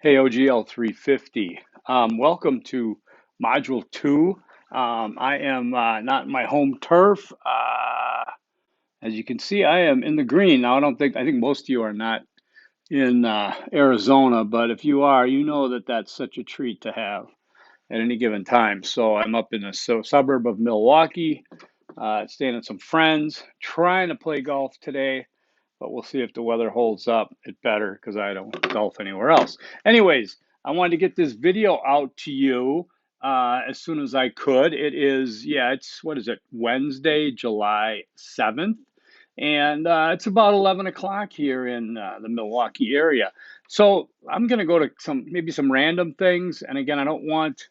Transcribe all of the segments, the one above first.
Hey, OGL 350. Welcome to Module 2. I am not in my home turf. As you can see, I am in the green. Now, I think most of you are not in Arizona, but if you are, you know that that's such a treat to have at any given time. So I'm up in a suburb of Milwaukee, staying with some friends, trying to play golf today, but we'll see if the weather holds up. It better because I don't golf anywhere else. Anyways, I wanted to get this video out to you as soon as I could. It is, yeah, it's, what is it, Wednesday, July 7th. And it's about 11 o'clock here in the Milwaukee area. So I'm going to go to maybe some random things. And again, I don't want,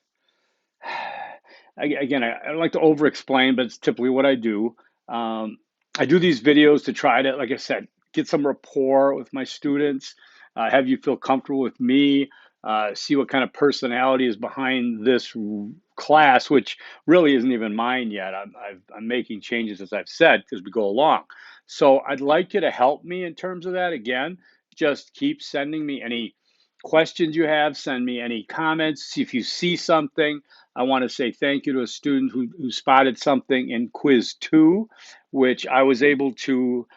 again, I don't like to over explain, but it's typically what I do. I do these videos to try to, like I said, get some rapport with my students, have you feel comfortable with me, see what kind of personality is behind this class, which really isn't even mine yet. I'm making changes, as I've said, as we go along. So I'd like you to help me in terms of that. Again, just keep sending me any questions you have, send me any comments. See if you see something. I want to say thank you to a student who spotted something in quiz 2, which I was able to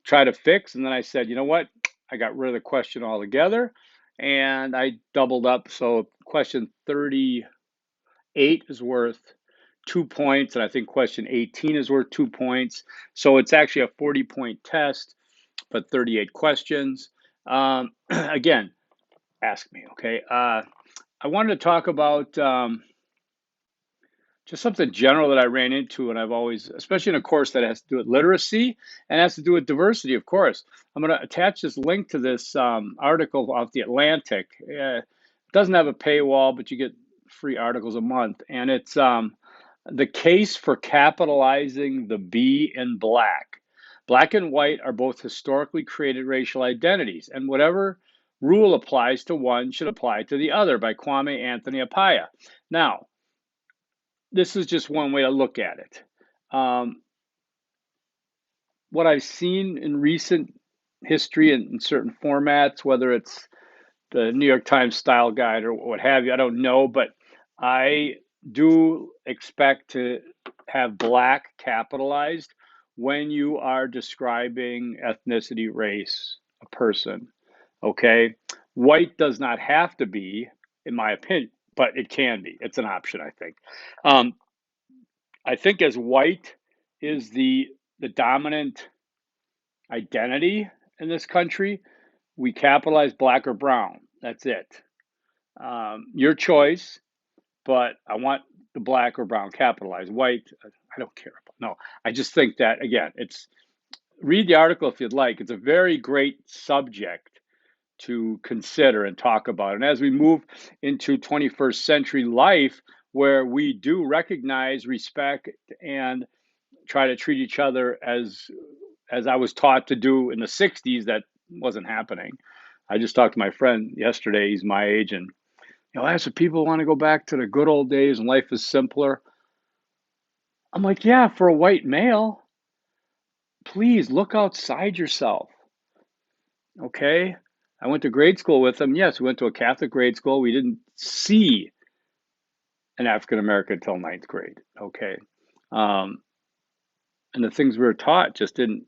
try to fix. And then I said, you know what? I got rid of the question altogether and I doubled up. So question 38 is worth 2 points. And I think question 18 is worth 2 points. So it's actually a 40-point test, but 38 questions. Again, ask me, okay? I wanted to talk about just something general that I ran into, and I've always, especially in a course that has to do with literacy and has to do with diversity, of course. I'm going to attach this link to this article off the Atlantic. It doesn't have a paywall, but you get free articles a month, and it's the case for capitalizing the B in black. Black and white are both historically created racial identities, and whatever rule applies to one should apply to the other, by Kwame Anthony Appiah. Now, this is just one way to look at it. What I've seen in recent history in certain formats, whether it's the New York Times style guide or what have you, I don't know, but I do expect to have black capitalized when you are describing ethnicity, race, a person. Okay. White does not have to be, in my opinion, but it can be. It's an option, I think. Um, I think as white is the dominant identity in this country, we capitalize black or brown. That's it. Your choice, but I want the black or brown capitalized. White, I don't care about. No, I just think that again, it's read the article if you'd like. It's a very great subject to consider and talk about. And as we move into 21st century life, where we do recognize, respect, and try to treat each other as I was taught to do in the 60s, that wasn't happening. I just talked to my friend yesterday, he's my age, and I asked if people want to go back to the good old days and life is simpler. I'm like, yeah, for a white male, please look outside yourself. Okay? I went to grade school with him. Yes, we went to a Catholic grade school. We didn't see an African American until ninth grade. Okay. And the things we were taught just didn't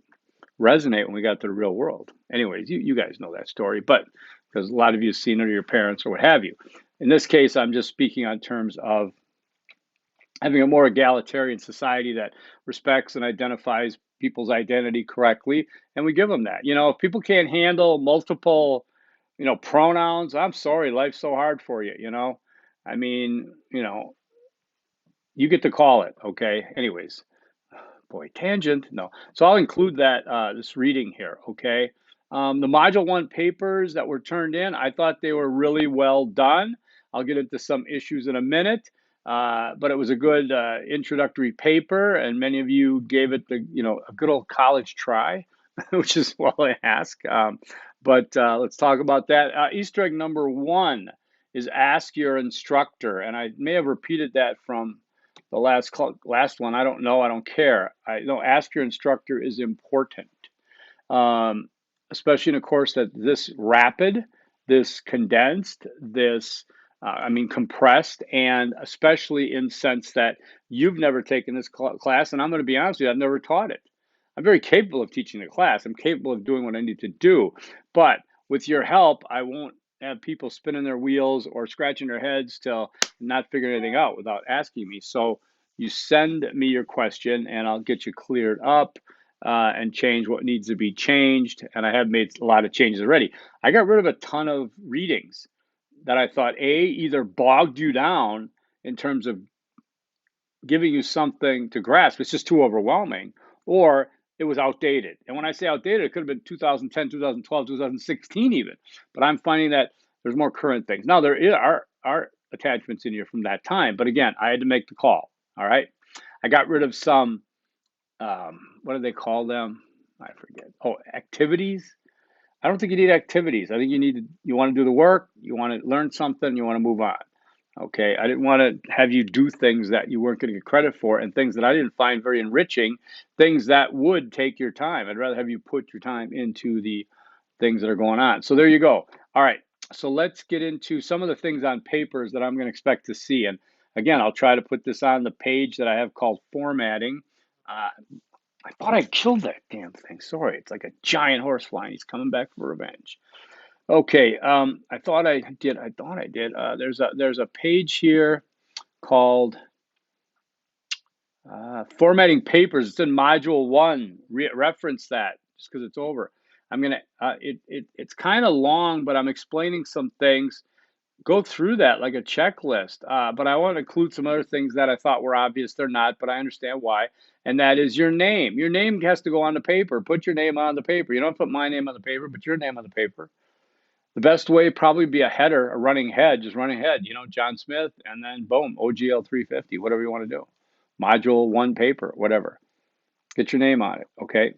resonate when we got to the real world. Anyways, you guys know that story, but because a lot of you have seen it or your parents or what have you. In this case, I'm just speaking on terms of having a more egalitarian society that respects and identifies people's identity correctly, and we give them that. If people can't handle multiple, pronouns, I'm sorry, life's so hard for you, I mean, you get to call it, okay? Anyways, boy, tangent. No. So I'll include that this reading here, okay? The Module 1 papers that were turned in, I thought they were really well done. I'll get into some issues in a minute, but it was a good introductory paper, and many of you gave it a good old college try, which is all I ask. But let's talk about that. Easter egg number 1 is ask your instructor, and I may have repeated that from the last one. I don't know. I don't care. I know ask your instructor is important, especially in a course that this rapid. this condensed, this I mean compressed, and especially in sense that you've never taken this class, and I'm going to be honest with you, I've never taught it. I'm very capable of teaching the class. I'm capable of doing what I need to do, but with your help, I won't have people spinning their wheels or scratching their heads till not figuring anything out without asking me. So you send me your question, and I'll get you cleared up and change what needs to be changed. And I have made a lot of changes already. I got rid of a ton of readings that I thought either bogged you down in terms of giving you something to grasp, it's just too overwhelming, or it was outdated. And when I say outdated, it could have been 2010, 2012, 2016 even. But I'm finding that there's more current things. Now there are attachments in here from that time, but again, I had to make the call. All right. I got rid of some what do they call them? I forget. Oh, activities. I don't think you need activities. I think you want to do the work, you want to learn something, you want to move on. Okay, I didn't want to have you do things that you weren't going to get credit for and things that I didn't find very enriching, things that would take your time. I'd rather have you put your time into the things that are going on. So there you go. All right. So let's get into some of the things on papers that I'm going to expect to see. And again, I'll try to put this on the page that I have called formatting. Uh, I thought I killed that damn thing. Sorry, it's like a giant horsefly, and he's coming back for revenge. Okay, I thought I did. I thought I did. There's a page here called formatting papers. It's in module one. Reference that just because it's over. I'm gonna. It's kind of long, but I'm explaining some things. Go through that like a checklist. But I want to include some other things that I thought were obvious. They're not, but I understand why. And that is your name. Your name has to go on the paper. Put your name on the paper. You don't put my name on the paper, but your name on the paper. The best way probably be a header, a running head, just running head, John Smith, and then boom, OGL 350, whatever you want to do. Module one paper, whatever. Get your name on it, okay?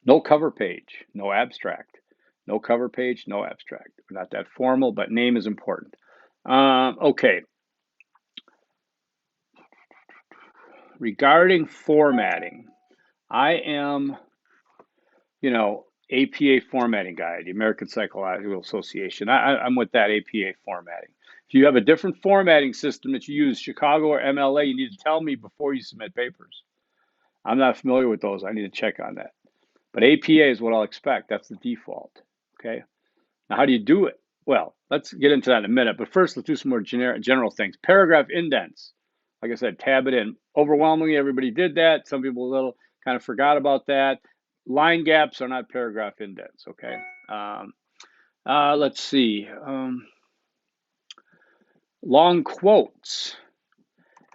No cover page, no abstract. No cover page, no abstract. We're not that formal, but name is important. Okay. Regarding formatting, I am, APA formatting guide, the American Psychological Association. I'm with that APA formatting. If you have a different formatting system that you use, Chicago or MLA, you need to tell me before you submit papers. I'm not familiar with those. I need to check on that. But APA is what I'll expect. That's the default. Okay. Now, how do you do it? Well, let's get into that in a minute. But first, let's do some more general things. Paragraph indents. Like I said, tab it in. Overwhelmingly, everybody did that. Some people a little kind of forgot about that. Line gaps are not paragraph indents, okay? Let's see. Long quotes.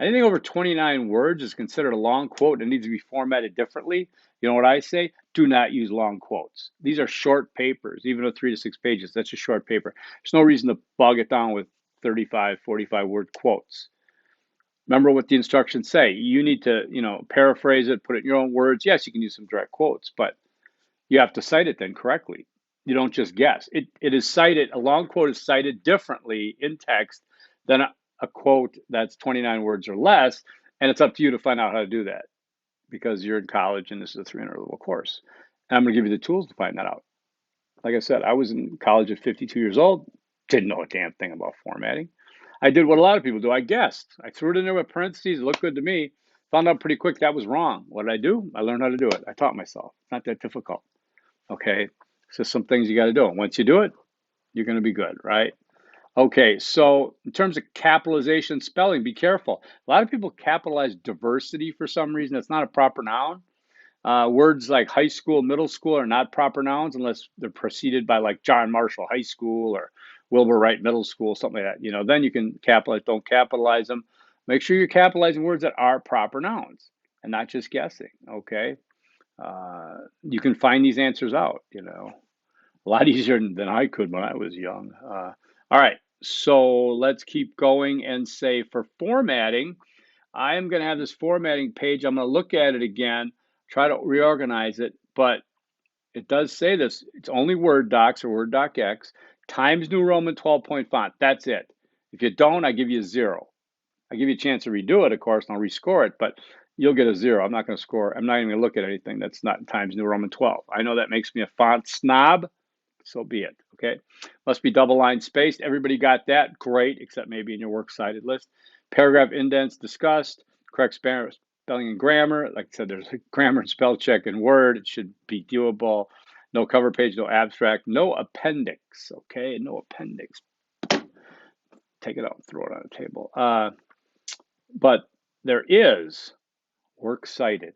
Anything over 29 words is considered a long quote and needs to be formatted differently. You know what I say? Do not use long quotes. These are short papers, even though 3 to 6 pages. That's a short paper. There's no reason to bog it down with 35, 45 word quotes. Remember what the instructions say. You need to, paraphrase it, put it in your own words. Yes, you can use some direct quotes, but you have to cite it then correctly. You don't just guess. It is cited, a long quote is cited differently in text than a quote that's 29 words or less, and it's up to you to find out how to do that because you're in college and this is a 300 level course. And I'm going to give you the tools to find that out. Like I said, I was in college at 52 years old, didn't know a damn thing about formatting. I did what a lot of people do. I guessed. I threw it in there with parentheses. It looked good to me. Found out pretty quick that was wrong. What did I do? I learned how to do it. I taught myself. It's not that difficult. Okay. So some things you got to do. And once you do it, you're going to be good, right? Okay. So in terms of capitalization, spelling, be careful. A lot of people capitalize diversity for some reason. It's not a proper noun. Words like high school, middle school are not proper nouns unless they're preceded by like John Marshall High School or Wilbur Wright Middle School, something like that. Then you can capitalize, don't capitalize them. Make sure you're capitalizing words that are proper nouns and not just guessing, okay? You can find these answers out, a lot easier than I could when I was young. All right, so let's keep going and say for formatting, I am going to have this formatting page. I'm going to look at it again, try to reorganize it, but it does say this. It's only Word docs or Word docx, Times New Roman 12-point font. That's it. If you don't, I give you a 0. I give you a chance to redo it, of course, and I'll rescore it, but you'll get a 0. I'm not going to score. I'm not even going to look at anything that's not Times New Roman 12. I know that makes me a font snob. So be it. Okay. Must be double line spaced. Everybody got that? Great, except maybe in your works cited list. Paragraph indents discussed. Correct spelling and grammar. Like I said, there's a grammar and spell check in Word. It should be doable. No cover page, no abstract, no appendix. Okay, no appendix. Take it out and throw it on the table. But there is works cited,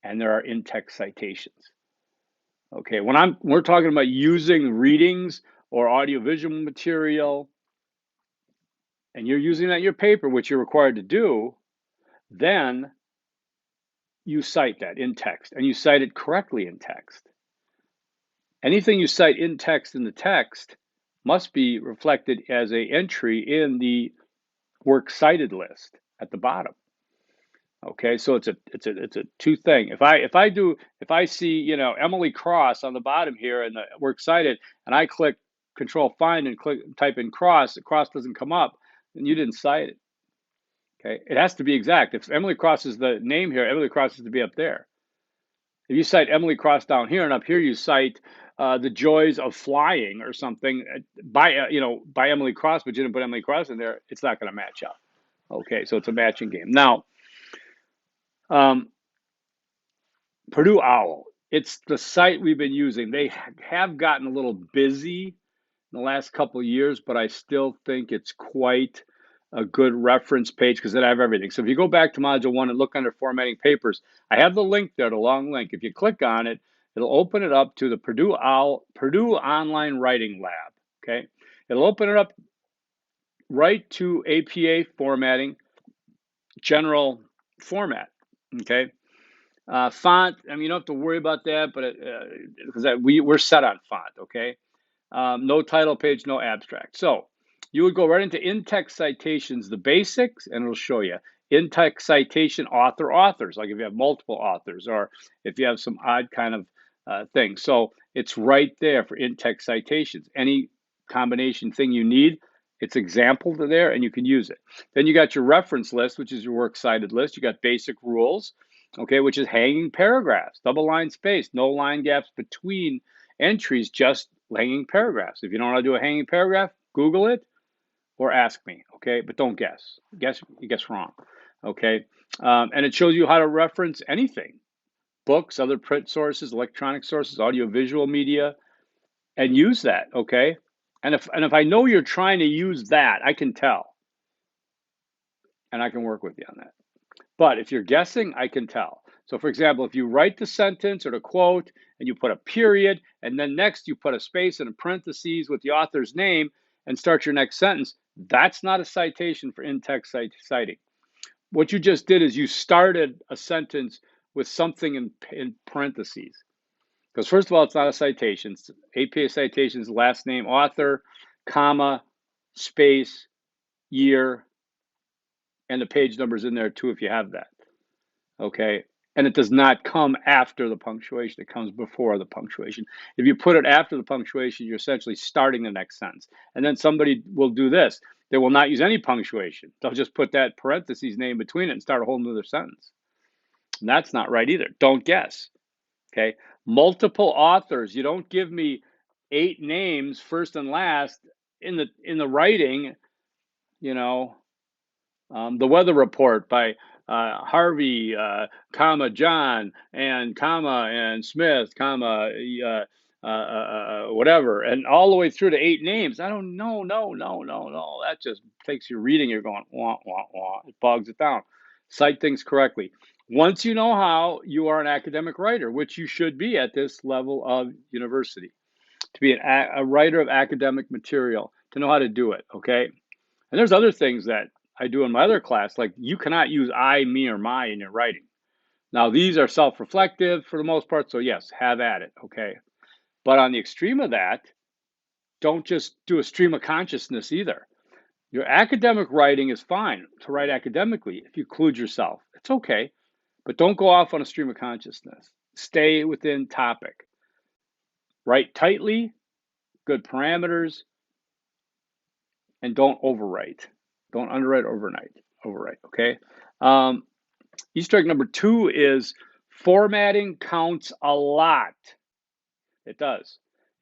and there are in-text citations. Okay, when we're talking about using readings or audiovisual material, and you're using that in your paper, which you're required to do, then you cite that in text, and you cite it correctly in text. Anything you cite in text in the text must be reflected as an entry in the works cited list at the bottom. Okay, so it's a two thing. If I see Emily Cross on the bottom here and the works cited, and I click Control Find and type in Cross, the Cross doesn't come up, then you didn't cite it. Okay, it has to be exact. If Emily Cross is the name here, Emily Cross is to be up there. If you cite Emily Cross down here and up here you cite The Joys of Flying or something by Emily Cross, but you didn't put Emily Cross in there, it's not going to match up. Okay, so it's a matching game. Now, Purdue OWL, it's the site we've been using. They have gotten a little busy in the last couple of years, but I still think it's quite a good reference page because it have everything. So if you go back to Module 1 and look under Formatting Papers, I have the link there, the long link. If you click on it, it'll open it up to the Purdue Online Writing Lab, okay? It'll open it up right to APA formatting, general format, okay? Font, I mean, you don't have to worry about that, but because we're set on font, okay? No title page, no abstract. So you would go right into in-text citations, the basics, and it'll show you in-text citation authors, like if you have multiple authors or if you have some odd kind of thing. So it's right there for in-text citations. Any combination thing you need, it's exampled there and you can use it. Then you got your reference list, which is your works cited list. You got basic rules, okay, which is hanging paragraphs, double line space, no line gaps between entries, just hanging paragraphs. If you don't know how to do a hanging paragraph, Google it or ask me, okay? But don't guess. You guess wrong, okay? And it shows you how to reference anything, books, other print sources, electronic sources, audiovisual media, and use that, okay? And if I know you're trying to use that, I can tell, and I can work with you on that. But if you're guessing, I can tell. So for example, if you write the sentence or the quote and you put a period and then next you put a space and a parentheses with the author's name and start your next sentence, that's not a citation for in-text citing. What you just did is you started a sentence with something in parentheses. Because first of all, it's not a citation. APA citations, last name, author, comma, space, year, and the page number's in there too if you have that. Okay, and it does not come after the punctuation. It comes before the punctuation. If you put it after the punctuation, you're essentially starting the next sentence. And then somebody will do this. They will not use any punctuation. They'll just put that parentheses name between it and start a whole nother sentence. And that's not right either. Don't guess. Okay, multiple authors. You don't give me 8 names first and last in the writing. The weather report by Harvey, comma, John, and comma, and Smith, comma, whatever, and all the way through to 8 names. I don't know, no. That just takes your reading. You're going, wah, wah, wah. It bogs it down. Cite things correctly. Once you know how, you are an academic writer, which you should be at this level of university, to be a writer of academic material, to know how to do it, okay? And there's other things that I do in my other class, like you cannot use I, me, or my in your writing. Now, these are self-reflective for the most part, so yes, have at it, okay? But on the extreme of that, don't just do a stream of consciousness either. Your academic writing is fine to write academically if you include yourself. It's okay, but don't go off on a stream of consciousness. Stay within topic. Write tightly, good parameters, and don't overwrite. Don't underwrite, overwrite, okay? Easter egg number 2 is formatting counts a lot. It does.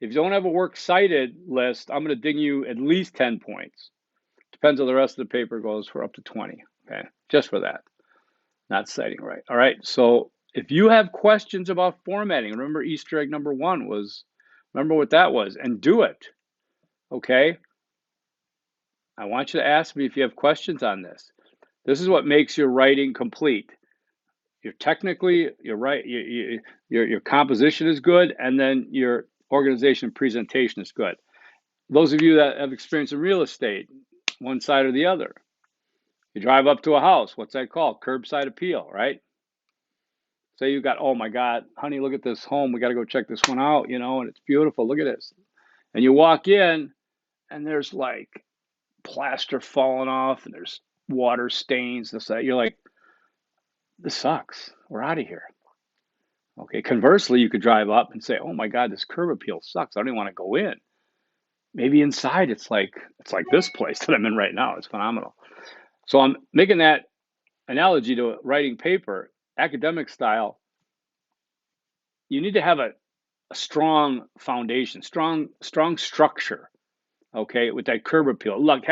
If you don't have a works cited list, I'm going to ding you at least 10 points. Depends on the rest of the paper goes for up to 20. Okay, just for that, not citing right. All right, so if you have questions about formatting, remember Easter egg number 1 was, remember what that was, and do it. Okay, I want you to ask me if you have questions on this. This is what makes your writing complete. You're technically, you're right, your composition is good, and then your organization presentation is good. Those of you that have experience in real estate, one side or the other. You drive up to a house, what's that called? Curbside appeal, right? Say you got, oh my God, honey, look at this home. We got to go check this one out, you know, and it's beautiful. Look at this. And you walk in, and there's like plaster falling off, and there's water stains. This, that. You're like, this sucks. We're out of here. Okay. Conversely, you could drive up and say, oh my God, this curb appeal sucks. I don't even want to go in. Maybe inside it's like this place that I'm in right now. It's phenomenal. So I'm making that analogy to writing paper, academic style. You need to have a strong foundation, strong structure. Okay, with that curb appeal, look,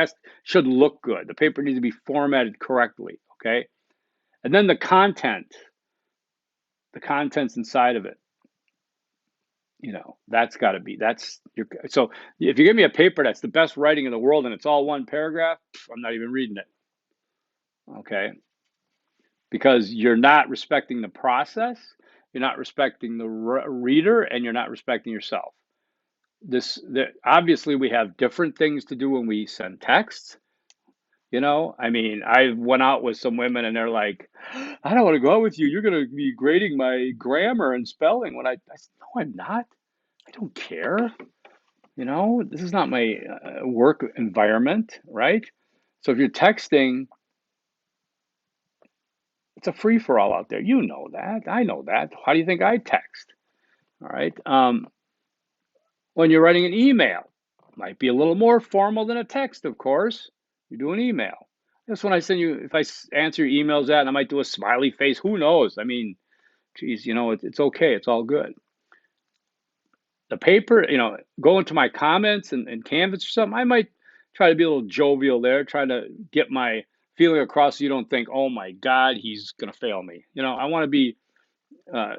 should look good. The paper needs to be formatted correctly. Okay, and then the contents inside of it. You know, that's got to be so. If you give me a paper that's the best writing in the world and it's all one paragraph, I'm not even reading it. Okay, because you're not respecting the process, you're not respecting the reader, and you're not respecting yourself. Obviously we have different things to do when we send texts. You know, I mean, I went out with some women and they're like, I don't want to go out with you. You're going to be grading my grammar and spelling. When I said, no, I'm not. I don't care. You know, this is not my work environment, right? So if you're texting, it's a free for all out there. You know that. I know that. How do you think I text? All right. When you're writing an email, it might be a little more formal than a text, of course. You do an email. Just when I send you, if I answer your emails that, and I might do a smiley face, who knows? I mean, geez, you know, it's okay. It's all good. The paper, you know, go into my comments and Canvas or something, I might try to be a little jovial there, try to get my feeling across so you don't think, oh my God, he's going to fail me. You know, I want to be uh,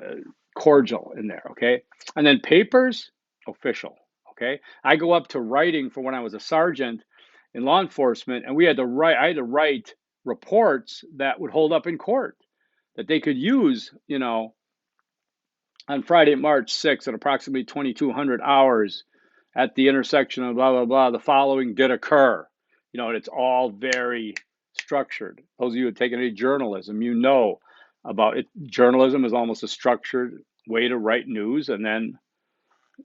cordial in there, okay? And then papers, official, okay? I go up to writing for when I was a sergeant in law enforcement, and I had to write reports that would hold up in court, that they could use, you know, on Friday, March 6th at approximately 2200 hours at the intersection of blah, blah, blah, the following did occur. You know, and it's all very structured. Those of you who have taken any journalism, you know about it. Journalism is almost a structured way to write news, and then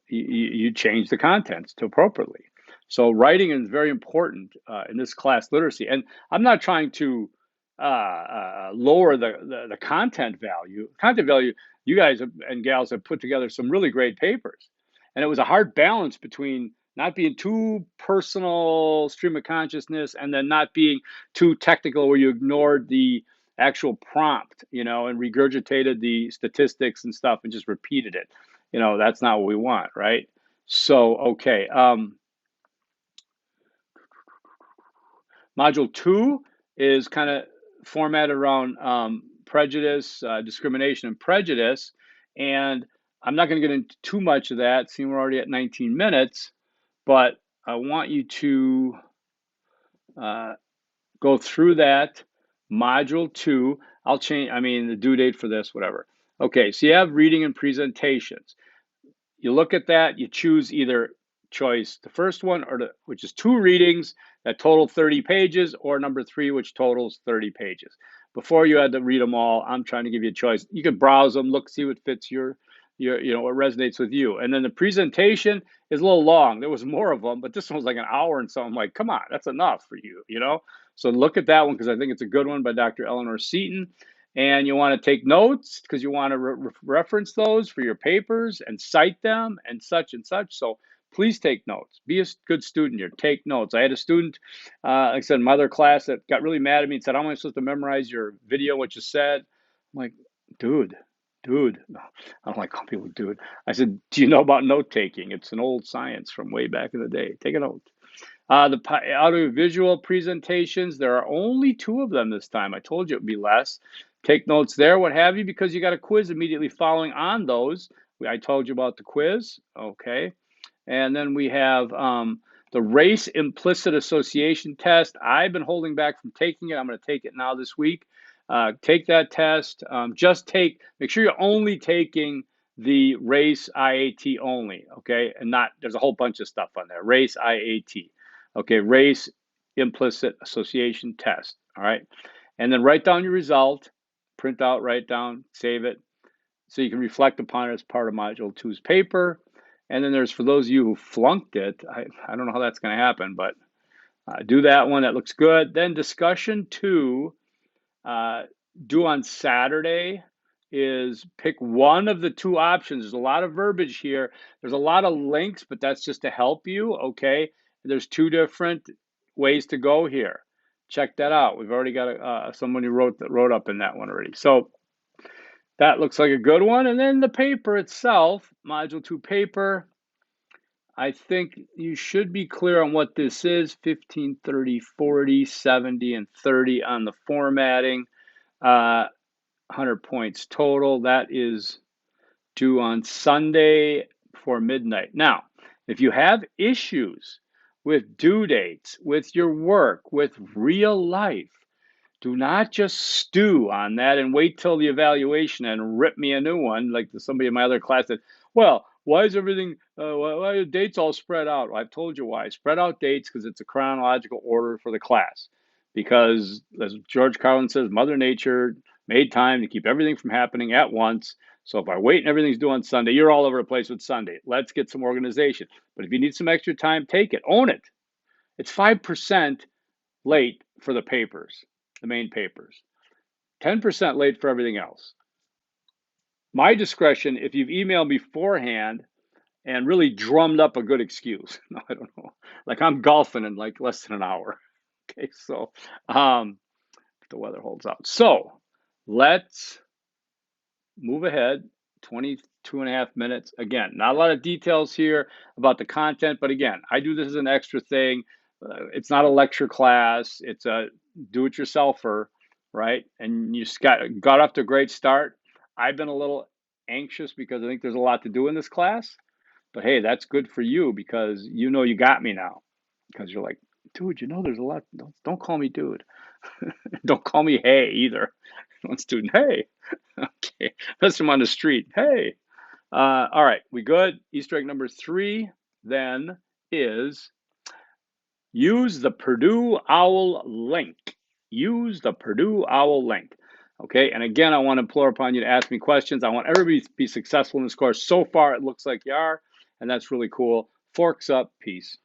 you change the contents to appropriately. So writing is very important in this class literacy. And I'm not trying to lower the content value. Content value, you guys and gals have put together some really great papers. And it was a hard balance between not being too personal, stream of consciousness, and then not being too technical where you ignored the actual prompt, you know, and regurgitated the statistics and stuff and just repeated it. You know, that's not what we want, right? So, okay. Module 2 is kind of formatted around prejudice, discrimination, and prejudice. And I'm not going to get into too much of that, seeing we're already at 19 minutes, but I want you to go through that. Module 2, I'll change, I mean, the due date for this, whatever. Okay, so you have reading and presentations. You look at that, you choose either choice, the first one, which is 2 readings that total 30 pages, or number 3, which totals 30 pages. Before you had to read them all, I'm trying to give you a choice. You could browse them, look, see what fits your you know, what resonates with you. And then the presentation is a little long. There was more of them, but this one was like an hour and so I'm like, come on, that's enough for you, you know? So look at that one because I think it's a good one by Dr. Eleanor Seaton. And you want to take notes because you want to reference those for your papers and cite them and such and such. So please take notes. Be a good student here. Take notes. I had a student, like I said, in my other class that got really mad at me and said, how am I supposed to memorize your video, what you said? I'm like, dude, Dude. No, I don't like calling people dude. I said, do you know about note taking? It's an old science from way back in the day. Take a note. The audiovisual presentations, there are only two of them this time. I told you it would be less. Take notes there, what have you, because you got a quiz immediately following on those. I told you about the quiz. Okay. And then we have the race implicit association test. I've been holding back from taking it. I'm going to take it now this week. Take that test. Make sure you're only taking the race IAT only, okay? And not, there's a whole bunch of stuff on there. Race IAT, okay? Race implicit association test, all right? And then write down your result, print out, write down, save it, so you can reflect upon it as part of Module Two's paper. And then there's, for those of you who flunked it, I don't know how that's going to happen, but do that one. That looks good. Then discussion 2, due on Saturday, is pick one of the two options. There's a lot of verbiage here. There's a lot of links, but that's just to help you, okay? There's 2 different ways to go here. Check that out. We've already got someone who wrote up in that one already. So that looks like a good one. And then the paper itself, Module 2 paper, I think you should be clear on what this is: 15, 30, 40, 70, and 30 on the formatting. 100 points total. That is due on Sunday before midnight. Now, if you have issues with due dates, with your work, with real life, do not just stew on that and wait till the evaluation and rip me a new one, like somebody in my other class said, well, why is everything, why are dates all spread out? Well, I've told you why. Spread out dates because it's a chronological order for the class. Because, as George Carlin says, Mother Nature made time to keep everything from happening at once. So if I wait and everything's due on Sunday, you're all over the place with Sunday. Let's get some organization. But if you need some extra time, take it. Own it. It's 5% late for the papers, the main papers. 10% late for everything else. My discretion, if you've emailed me beforehand and really drummed up a good excuse. No, I don't know. Like I'm golfing in like less than an hour. Okay, so if the weather holds out. So let's move ahead. 22 and a half minutes. Again, not a lot of details here about the content, but again, I do this as an extra thing. It's not a lecture class. It's a do-it-yourselfer, right? And you got off to a great start. I've been a little anxious because I think there's a lot to do in this class, but hey, that's good for you because you know you got me now. Because you're like, dude, you know there's a lot. Don't call me dude. Don't call me hey either. One student, hey. Okay, unless I'm on the street, hey. All right, we good? Easter egg number 3 then is use the Purdue OWL link. Use the Purdue OWL link. Okay, and again, I want to implore upon you to ask me questions. I want everybody to be successful in this course. So far, it looks like you are, and that's really cool. Forks up, peace.